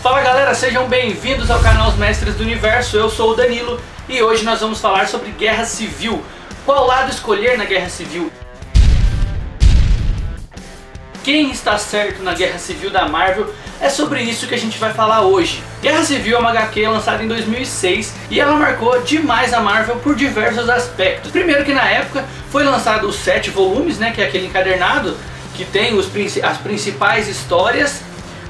Fala galera, sejam bem-vindos ao canal Os Mestres do Universo, eu sou o Danilo e hoje nós vamos falar sobre Guerra Civil. Qual lado escolher na Guerra Civil? Quem está certo na Guerra Civil da Marvel? É sobre isso que a gente vai falar hoje. Guerra Civil é uma HQ lançada em 2006 e ela marcou demais a Marvel por diversos aspectos. Primeiro que na época foi lançado os 7 volumes, que é aquele encadernado que tem as principais histórias.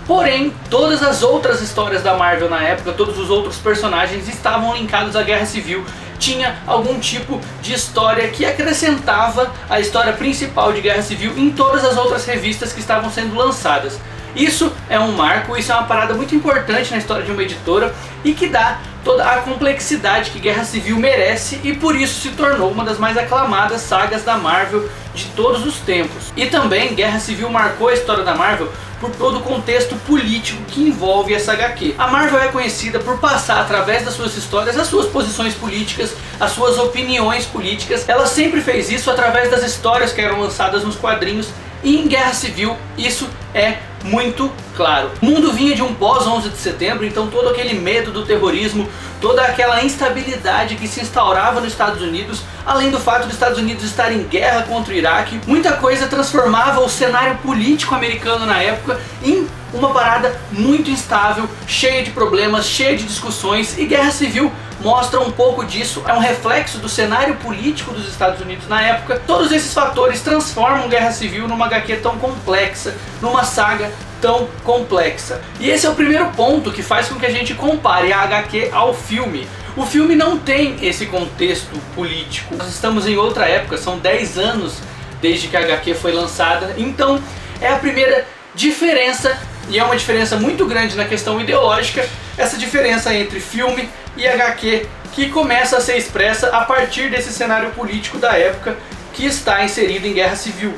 Porém, todas as outras histórias da Marvel na época, todos os outros personagens estavam linkados à Guerra Civil. Tinha algum tipo de história que acrescentava a história principal de Guerra Civil em todas as outras revistas que estavam sendo lançadas. Isso é um marco, isso é uma parada muito importante na história de uma editora e que dá toda a complexidade que Guerra Civil merece e por isso se tornou uma das mais aclamadas sagas da Marvel de todos os tempos. E também Guerra Civil marcou a história da Marvel por todo o contexto político que envolve essa HQ. A Marvel é conhecida por passar através das suas histórias as suas posições políticas, as suas opiniões políticas. Ela sempre fez isso através das histórias que eram lançadas nos quadrinhos e em Guerra Civil isso é muito claro. O mundo vinha de um pós 11 de setembro, então todo aquele medo do terrorismo, toda aquela instabilidade que se instaurava nos Estados Unidos, além do fato dos Estados Unidos estar em guerra contra o Iraque, muita coisa transformava o cenário político americano na época em uma parada muito instável, cheia de problemas, cheia de discussões, e Guerra Civil mostra um pouco disso, é um reflexo do cenário político dos Estados Unidos na época. Todos esses fatores transformam Guerra Civil numa HQ tão complexa, numa saga tão complexa. E esse é o primeiro ponto que faz com que a gente compare a HQ ao filme. O filme não tem esse contexto político. Nós estamos em outra época, são 10 anos desde que a HQ foi lançada, então é a primeira diferença, e é uma diferença muito grande na questão ideológica, essa diferença entre filme e HQ que começa a ser expressa a partir desse cenário político da época que está inserido em Guerra Civil.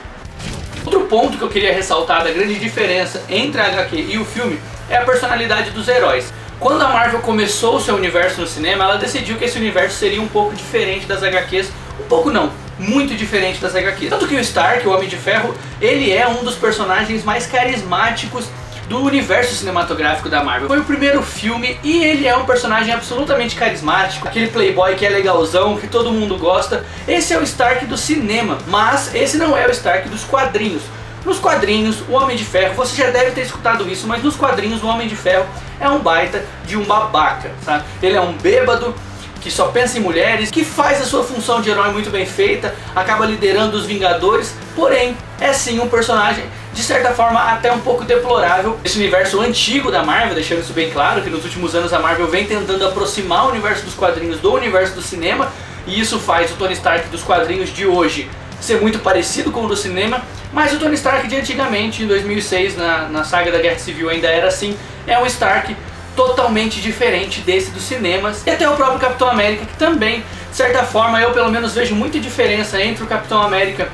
Outro ponto que eu queria ressaltar da grande diferença entre a HQ e o filme é a personalidade dos heróis. Quando a Marvel começou o seu universo no cinema, ela decidiu que esse universo seria um pouco diferente das HQs, um pouco não, muito diferente das HQs. Tanto que o Stark, o Homem de Ferro, ele é um dos personagens mais carismáticos do universo cinematográfico da Marvel. Foi o primeiro filme e ele é um personagem absolutamente carismático, aquele playboy que é legalzão, que todo mundo gosta. Esse é o Stark do cinema, mas esse não é o Stark dos quadrinhos. Nos quadrinhos, o Homem de Ferro, você já deve ter escutado isso, mas nos quadrinhos o Homem de Ferro é um baita de um babaca, sabe? Ele é um bêbado que só pensa em mulheres, que faz a sua função de herói muito bem feita, acaba liderando os Vingadores, porém é sim um personagem de certa forma até um pouco deplorável. Esse universo antigo da Marvel, deixando isso bem claro, que nos últimos anos a Marvel vem tentando aproximar o universo dos quadrinhos do universo do cinema, e isso faz o Tony Stark dos quadrinhos de hoje ser muito parecido com o do cinema, mas o Tony Stark de antigamente, em 2006, na saga da Guerra Civil ainda era assim, é um Stark totalmente diferente desse dos cinemas. E até o próprio Capitão América, que também, de certa forma, eu pelo menos vejo muita diferença entre o Capitão América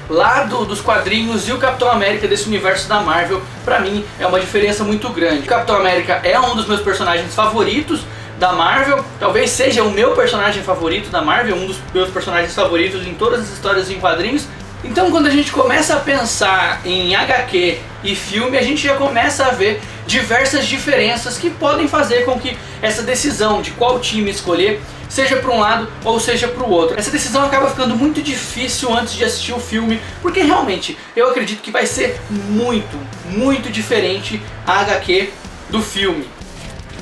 lá dos quadrinhos e o Capitão América desse universo da Marvel. Pra mim é uma diferença muito grande. O Capitão América é um dos meus personagens favoritos da Marvel, talvez seja o meu personagem favorito da Marvel, um dos meus personagens favoritos em todas as histórias em quadrinhos. Então quando a gente começa a pensar em HQ e filme, a gente já começa a ver diversas diferenças que podem fazer com que essa decisão de qual time escolher seja para um lado ou seja para o outro. Essa decisão acaba ficando muito difícil antes de assistir o filme, porque realmente eu acredito que vai ser muito diferente a HQ do filme.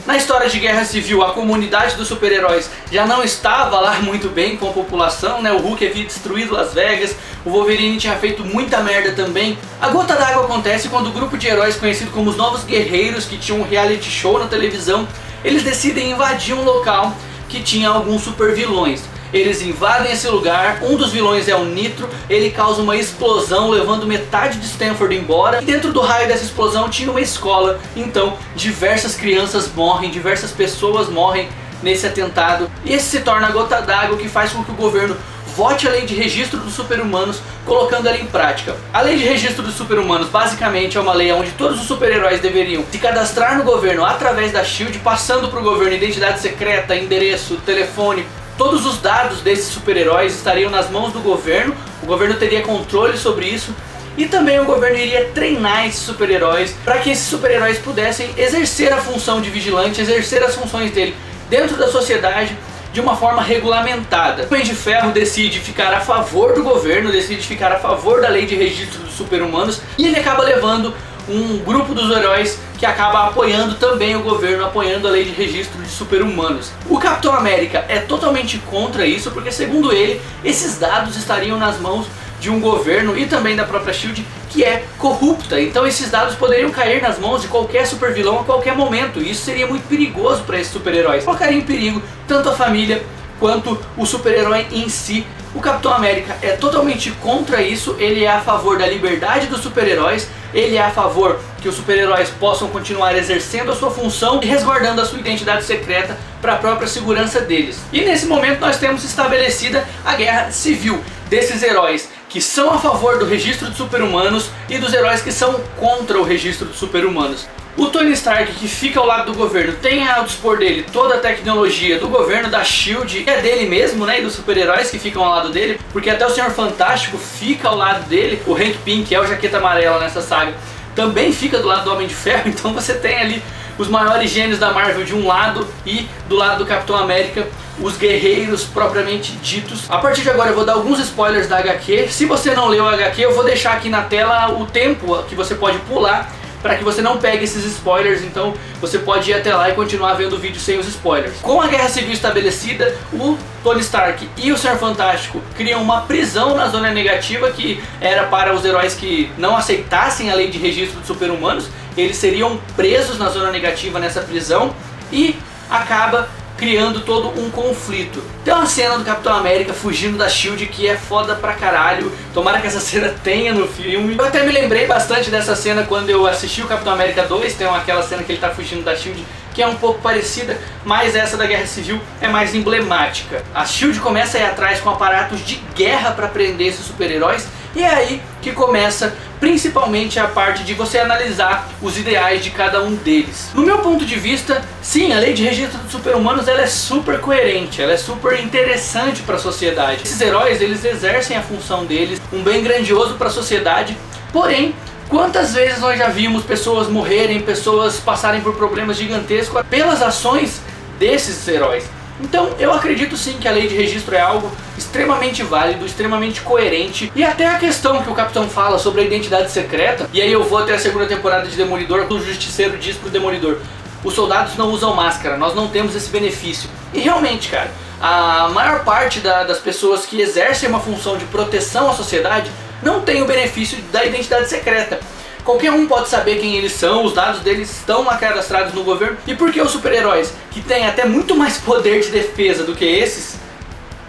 Na história de Guerra Civil, a comunidade dos super-heróis já não estava lá muito bem com a população, O Hulk havia destruído Las Vegas, o Wolverine tinha feito muita merda também. A gota d'água acontece quando o grupo de heróis conhecido como os Novos Guerreiros, que tinha um reality show na televisão, eles decidem invadir um local que tinha alguns super vilões. Eles invadem esse lugar, um dos vilões é o Nitro, ele causa uma explosão levando metade de Stanford embora, e dentro do raio dessa explosão tinha uma escola, então diversas crianças morrem, diversas pessoas morrem nesse atentado, e esse se torna a gota d'água que faz com que o governo vote a lei de registro dos super-humanos, colocando ela em prática. A lei de registro dos super-humanos basicamente é uma lei onde todos os super-heróis deveriam se cadastrar no governo através da SHIELD, passando para o governo identidade secreta, endereço, telefone. Todos os dados desses super-heróis estariam nas mãos do governo, o governo teria controle sobre isso e também o governo iria treinar esses super-heróis para que esses super-heróis pudessem exercer a função de vigilante, exercer as funções dele dentro da sociedade de uma forma regulamentada. O Homem de Ferro decide ficar a favor do governo, decide ficar a favor da lei de registro dos super-humanos, e ele acaba levando um grupo dos heróis que acaba apoiando também o governo, apoiando a lei de registro de super-humanos. O Capitão América é totalmente contra isso, porque segundo ele, esses dados estariam nas mãos de um governo e também da própria SHIELD que é corrupta, então esses dados poderiam cair nas mãos de qualquer supervilão a qualquer momento, e isso seria muito perigoso para esses super-heróis. Colocaria em perigo tanto a família quanto o super-herói em si. O Capitão América é totalmente contra isso, ele é a favor da liberdade dos super-heróis, ele é a favor que os super-heróis possam continuar exercendo a sua função e resguardando a sua identidade secreta para a própria segurança deles. E nesse momento nós temos estabelecida a guerra civil desses heróis que são a favor do registro de super-humanos e dos heróis que são contra o registro de super-humanos. O Tony Stark, que fica ao lado do governo, tem ao dispor dele toda a tecnologia do governo, da SHIELD, que é dele mesmo, né, e dos super-heróis que ficam ao lado dele, porque até o Senhor Fantástico fica ao lado dele, o Hank Pym, que é o Jaqueta Amarela nessa saga, também fica do lado do Homem de Ferro, então você tem ali os maiores gênios da Marvel de um lado e do lado do Capitão América os guerreiros propriamente ditos. A partir de agora eu vou dar alguns spoilers da HQ. Se você não leu a HQ, eu vou deixar aqui na tela o tempo que você pode pular para que você não pegue esses spoilers, então você pode ir até lá e continuar vendo o vídeo sem os spoilers. Com a Guerra Civil estabelecida, o Tony Stark e o Senhor Fantástico criam uma prisão na Zona Negativa, que era para os heróis que não aceitassem a lei de registro de super-humanos. Eles seriam presos na Zona Negativa nessa prisão e acaba criando todo um conflito. Tem uma cena do Capitão América fugindo da SHIELD que é foda pra caralho. Tomara que essa cena tenha no filme. Eu até me lembrei bastante dessa cena quando eu assisti o Capitão América 2. Tem aquela cena que ele tá fugindo da SHIELD, que é um pouco parecida, mas essa da Guerra Civil é mais emblemática. A SHIELD começa a ir atrás com aparatos de guerra para prender esses super-heróis, e é aí que começa principalmente a parte de você analisar os ideais de cada um deles. No meu ponto de vista, sim, a lei de registro dos super-humanos ela é super coerente, ela é super interessante para a sociedade. Esses heróis, eles exercem a função deles, um bem grandioso para a sociedade, porém, quantas vezes nós já vimos pessoas morrerem, pessoas passarem por problemas gigantescos pelas ações desses heróis? Então eu acredito sim que a lei de registro é algo extremamente válido, extremamente coerente. E até a questão que o Capitão fala sobre a identidade secreta, e aí eu vou até a segunda temporada de Demolidor, o Justiceiro diz pro Demolidor: os soldados não usam máscara, nós não temos esse benefício. E realmente, cara, a maior parte das pessoas que exercem uma função de proteção à sociedade não tem o benefício da identidade secreta. Qualquer um pode saber quem eles são, os dados deles estão lá cadastrados no governo. E por que os super-heróis, que têm até muito mais poder de defesa do que esses,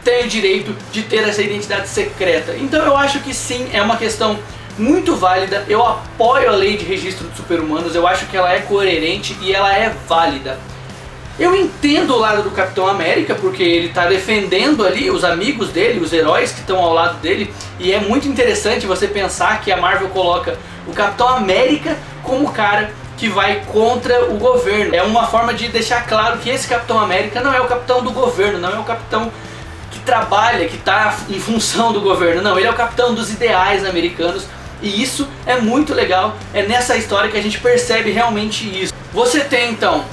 têm o direito de ter essa identidade secreta? Então eu acho que sim, é uma questão muito válida. Eu apoio a lei de registro de super-humanos, eu acho que ela é coerente e ela é válida. Eu entendo o lado do Capitão América, porque ele está defendendo ali os amigos dele, os heróis que estão ao lado dele. E é muito interessante você pensar que a Marvel coloca o Capitão América como o cara que vai contra o governo. É uma forma de deixar claro que esse Capitão América não é o capitão do governo, não é o capitão que trabalha, que está em função do governo. Não, ele é o capitão dos ideais americanos. E isso é muito legal, é nessa história que a gente percebe realmente isso. Você tem então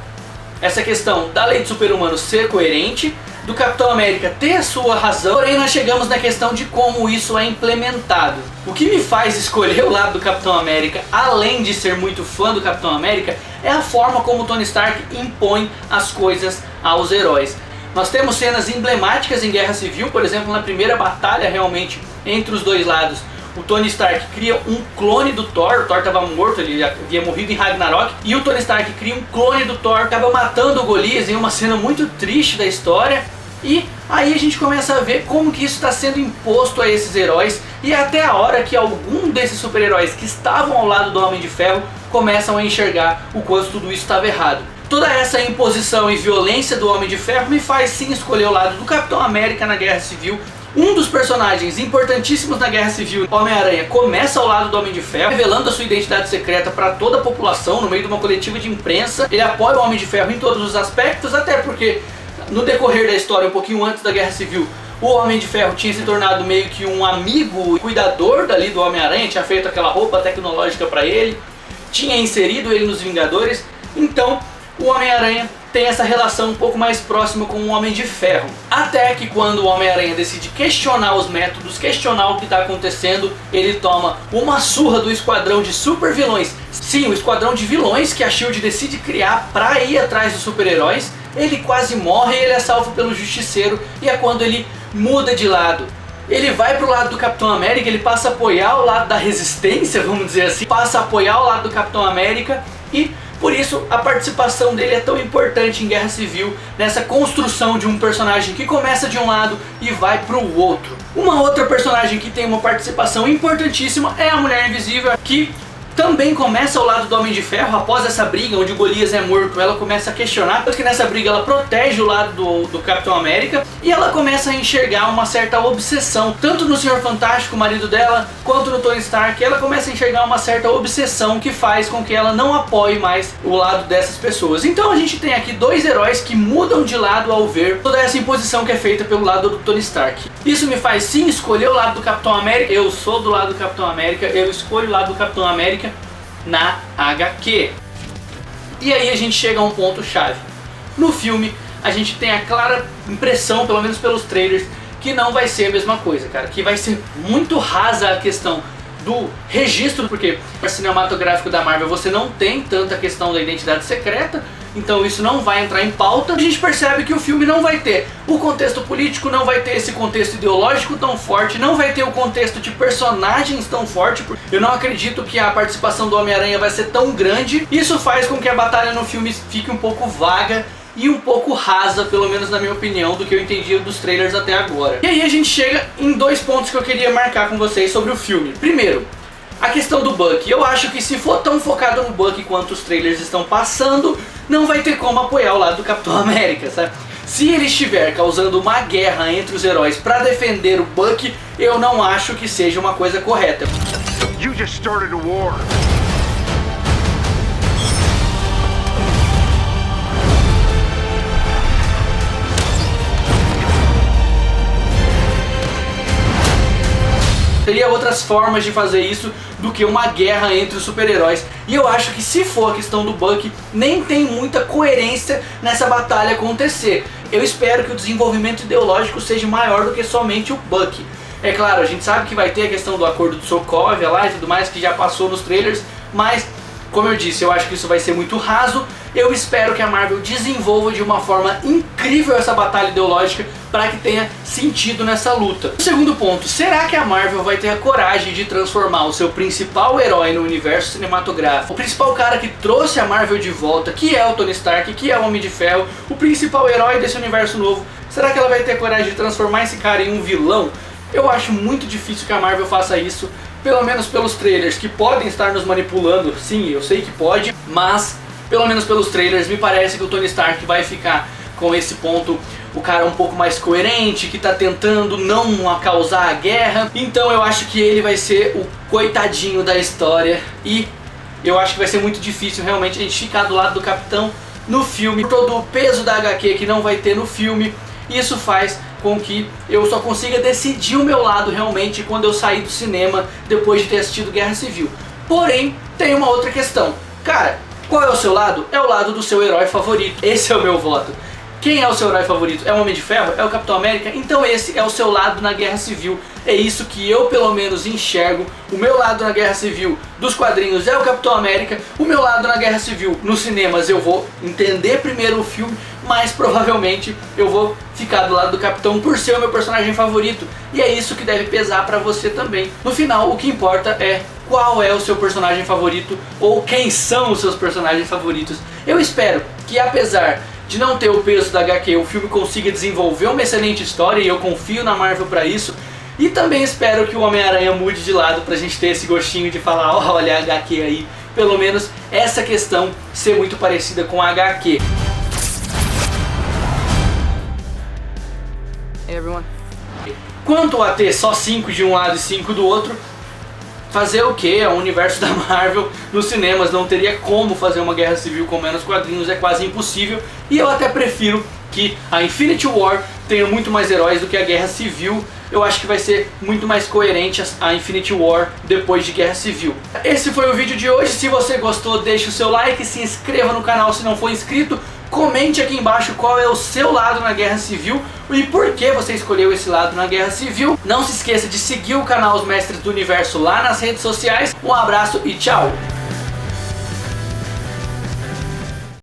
essa questão da lei de super-humanos ser coerente, do Capitão América ter a sua razão, porém nós chegamos na questão de como isso é implementado. O que me faz escolher o lado do Capitão América, além de ser muito fã do Capitão América, é a forma como o Tony Stark impõe as coisas aos heróis. Nós temos cenas emblemáticas em Guerra Civil, por exemplo, na primeira batalha realmente entre os dois lados. O Tony Stark cria um clone do Thor, o Thor estava morto, ele havia morrido em Ragnarok, e o Tony Stark cria um clone do Thor, acaba matando o Golias em uma cena muito triste da história. E aí a gente começa a ver como que isso está sendo imposto a esses heróis, e até a hora que algum desses super-heróis que estavam ao lado do Homem de Ferro começam a enxergar o quanto tudo isso estava errado. Toda essa imposição e violência do Homem de Ferro me faz sim escolher o lado do Capitão América na Guerra Civil. Um dos personagens importantíssimos na Guerra Civil, Homem-Aranha, começa ao lado do Homem de Ferro, revelando a sua identidade secreta para toda a população no meio de uma coletiva de imprensa. Ele apoia o Homem de Ferro em todos os aspectos, até porque no decorrer da história, um pouquinho antes da Guerra Civil, o Homem de Ferro tinha se tornado meio que um amigo, cuidador dali do Homem-Aranha, tinha feito aquela roupa tecnológica para ele, tinha inserido ele nos Vingadores. Então o Homem-Aranha tem essa relação um pouco mais próxima com o Homem de Ferro. Até que quando o Homem-Aranha decide questionar os métodos, questionar o que está acontecendo, ele toma uma surra do esquadrão de super vilões. Sim, o esquadrão de vilões que a S.H.I.E.L.D. decide criar para ir atrás dos super-heróis. Ele quase morre e ele é salvo pelo Justiceiro, e é quando ele muda de lado. Ele vai pro lado do Capitão América, ele passa a apoiar o lado da resistência, vamos dizer assim, passa a apoiar o lado do Capitão América, e por isso a participação dele é tão importante em Guerra Civil, nessa construção de um personagem que começa de um lado e vai pro outro. Uma outra personagem que tem uma participação importantíssima é a Mulher Invisível, que também começa ao lado do Homem de Ferro. Após essa briga onde o Golias é morto, ela começa a questionar, porque nessa briga ela protege o lado do Capitão América, e ela começa a enxergar uma certa obsessão, tanto no Senhor Fantástico, o marido dela, quanto no Tony Stark. Ela começa a enxergar uma certa obsessão que faz com que ela não apoie mais o lado dessas pessoas. Então a gente tem aqui dois heróis que mudam de lado ao ver toda essa imposição que é feita pelo lado do Tony Stark. Isso me faz sim escolher o lado do Capitão América. Eu sou do lado do Capitão América, eu escolho o lado do Capitão América na HQ. E aí a gente chega a um ponto chave. No filme a gente tem a clara impressão, pelo menos pelos trailers, que não vai ser a mesma coisa, cara. Que vai ser muito rasa a questão do registro, porque no cinematográfico da Marvel você não tem tanta questão da identidade secreta, então isso não vai entrar em pauta. A gente percebe que o filme não vai ter o contexto político, não vai ter esse contexto ideológico tão forte, não vai ter o contexto de personagens tão forte. Eu não acredito que a participação do Homem-Aranha vai ser tão grande. Isso faz com que a batalha no filme fique um pouco vaga e um pouco rasa, pelo menos na minha opinião, do que eu entendi dos trailers até agora. E aí a gente chega em dois pontos que eu queria marcar com vocês sobre o filme. Primeiro, a questão do Bucky. Eu acho que se for tão focado no Bucky quanto os trailers estão passando, não vai ter como apoiar o lado do Capitão América, sabe? Se ele estiver causando uma guerra entre os heróis para defender o Bucky, eu não acho que seja uma coisa correta. You just started a war. Teria outras formas de fazer isso do que uma guerra entre os super-heróis. E eu acho que se for a questão do Bucky, nem tem muita coerência nessa batalha acontecer. Eu espero que o desenvolvimento ideológico seja maior do que somente o Bucky. É claro, a gente sabe que vai ter a questão do acordo de Sokovia lá e tudo mais, que já passou nos trailers, mas como eu disse, eu acho que isso vai ser muito raso. Eu espero que a Marvel desenvolva de uma forma incrível essa batalha ideológica para que tenha sentido nessa luta. O segundo ponto, será que a Marvel vai ter a coragem de transformar o seu principal herói no universo cinematográfico, o principal cara que trouxe a Marvel de volta, que é o Tony Stark, que é o Homem de Ferro, o principal herói desse universo novo, será que ela vai ter a coragem de transformar esse cara em um vilão? Eu acho muito difícil que a Marvel faça isso, pelo menos pelos trailers, que podem estar nos manipulando. Sim, eu sei que pode, mas pelo menos pelos trailers me parece que o Tony Stark vai ficar com esse ponto, o cara um pouco mais coerente, que tá tentando não causar a guerra. Então eu acho que ele vai ser o coitadinho da história, e eu acho que vai ser muito difícil realmente a gente ficar do lado do Capitão no filme. Todo o peso da HQ que não vai ter no filme, isso faz com que eu só consiga decidir o meu lado realmente quando eu sair do cinema depois de ter assistido Guerra Civil. Porém, tem uma outra questão. Cara, qual é o seu lado? É o lado do seu herói favorito. Esse é o meu voto. Quem é o seu herói favorito? É o Homem de Ferro? É o Capitão América? Então esse é o seu lado na Guerra Civil. É isso que eu pelo menos enxergo. O meu lado na Guerra Civil dos quadrinhos é o Capitão América. O meu lado na Guerra Civil nos cinemas eu vou entender primeiro o filme, mas provavelmente eu vou ficar do lado do Capitão por ser o meu personagem favorito. E é isso que deve pesar pra você também. No final, o que importa é qual é o seu personagem favorito, ou quem são os seus personagens favoritos. Eu espero que, apesar de não ter o peso da HQ, o filme consiga desenvolver uma excelente história, e eu confio na Marvel pra isso. E também espero que o Homem-Aranha mude de lado pra gente ter esse gostinho de falar, oh, olha a HQ aí. Pelo menos essa questão ser muito parecida com a HQ. Hey everyone. Quanto a ter só 5 de um lado e 5 do outro, fazer o que? É o universo da Marvel nos cinemas, não teria como fazer uma guerra civil com menos quadrinhos, é quase impossível. E eu até prefiro que a Infinity War tenha muito mais heróis do que a Guerra Civil. Eu acho que vai ser muito mais coerente a Infinity War depois de Guerra Civil. Esse foi o vídeo de hoje. Se você gostou, deixe o seu like, se inscreva no canal se não for inscrito. Comente aqui embaixo qual é o seu lado na Guerra Civil e por que você escolheu esse lado na Guerra Civil. Não se esqueça de seguir o canal Os Mestres do Universo lá nas redes sociais. Um abraço e tchau!